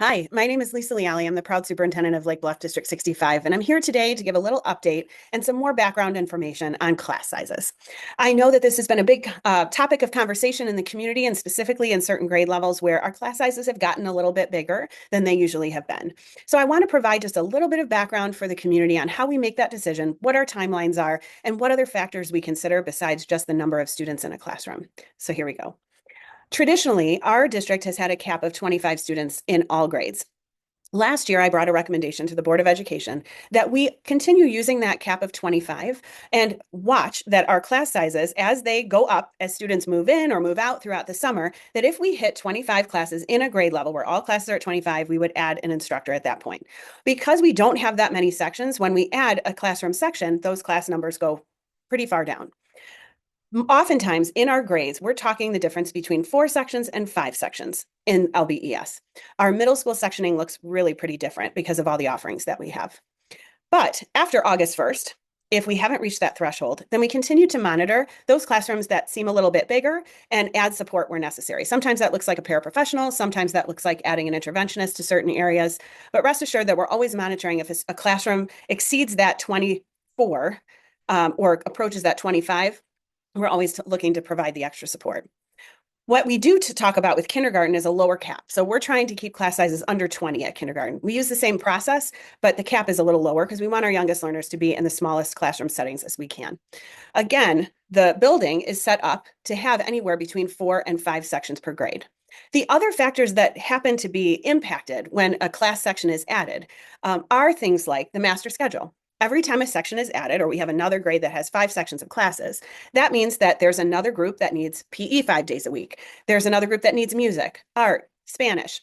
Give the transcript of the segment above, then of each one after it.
Hi, my name is Lisa Leali. I'm the proud superintendent of Lake Bluff District 65, and I'm here today to give a little update and some more background information on class sizes. I know that this has been a big topic of conversation in the community and specifically in certain grade levels where our class sizes have gotten a little bit bigger than they usually have been. So I want to provide just a little bit of background for the community on how we make that decision, what our timelines are, and what other factors we consider besides just the number of students in a classroom. So here we go. Traditionally, our district has had a cap of 25 students in all grades. Last year, I brought a recommendation to the Board of Education that we continue using that cap of 25 and watch that our class sizes, as they go up, as students move in or move out throughout the summer, that if we hit 25 classes in a grade level where all classes are at 25, we would add an instructor at that point. Because we don't have that many sections, when we add a classroom section, those class numbers go pretty far down. Oftentimes in our grades, we're talking the difference between 4 sections and 5 sections in LBES. Our middle school sectioning looks really pretty different because of all the offerings that we have. But after August 1st, if we haven't reached that threshold, then we continue to monitor those classrooms that seem a little bit bigger and add support where necessary. Sometimes that looks like a paraprofessional, sometimes that looks like adding an interventionist to certain areas, but rest assured that we're always monitoring if a classroom exceeds that 24 or approaches that 25. We're always looking to provide the extra support. What we do to talk about with kindergarten is a lower cap. So we're trying to keep class sizes under 20 at kindergarten. We use the same process, but the cap is a little lower because we want our youngest learners to be in the smallest classroom settings as we can. Again, the building is set up to have anywhere between 4 and 5 sections per grade. The other factors that happen to be impacted when a class section is added are things like the master schedule. Every time a section is added, or we have another grade that has 5 sections of classes, that means that there's another group that needs PE 5 days a week. There's another group that needs music, art, Spanish.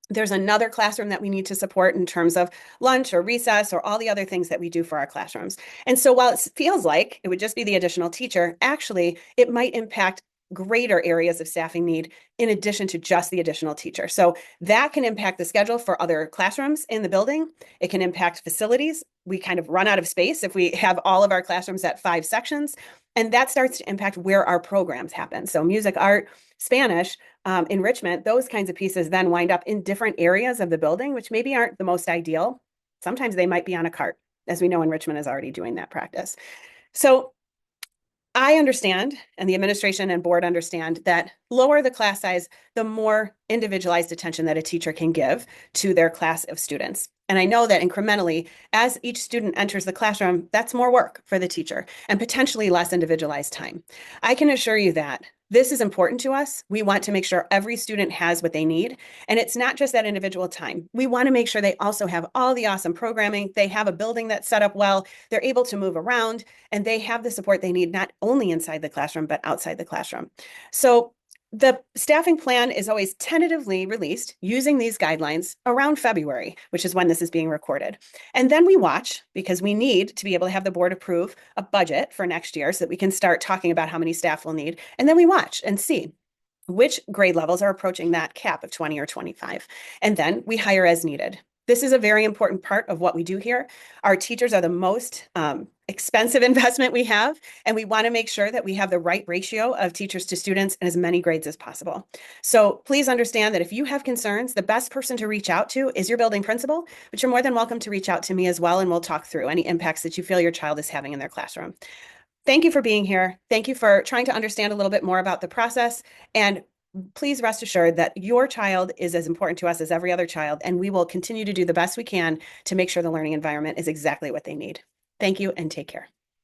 There's another classroom that we need to support in terms of lunch or recess or all the other things that we do for our classrooms. And so while it feels like it would just be the additional teacher, actually, it might impact greater areas of staffing need in addition to just the additional teacher. So that can impact the schedule for other classrooms in the building. It can impact facilities. We kind of run out of space if we have all of our classrooms at 5 sections. And that starts to impact where our programs happen. So music, art, Spanish, enrichment, those kinds of pieces then wind up in different areas of the building, which maybe aren't the most ideal. Sometimes they might be on a cart. As we know, enrichment is already doing that practice. So I understand, and the administration and board understand, that lower the class size, the more individualized attention that a teacher can give to their class of students. And I know that incrementally, as each student enters the classroom, that's more work for the teacher and potentially less individualized time. I can assure you that this is important to us. We want to make sure every student has what they need. And it's not just that individual time. We want to make sure they also have all the awesome programming. They have a building that's set up well. They're able to move around and they have the support they need, not only inside the classroom, but outside the classroom. So the staffing plan is always tentatively released using these guidelines around February, which is when this is being recorded. And then we watch because we need to be able to have the board approve a budget for next year so that we can start talking about how many staff we'll need. And then we watch and see which grade levels are approaching that cap of 20 or 25. And then we hire as needed. This is a very important part of what we do here. Our teachers are the most expensive investment we have, and we want to make sure that we have the right ratio of teachers to students in as many grades as possible. So please understand that if you have concerns, the best person to reach out to is your building principal, but you're more than welcome to reach out to me as well, and we'll talk through any impacts that you feel your child is having in their classroom. Thank you for being here. Thank you for trying to understand a little bit more about the process, and please rest assured that your child is as important to us as every other child, and we will continue to do the best we can to make sure the learning environment is exactly what they need. Thank you and take care.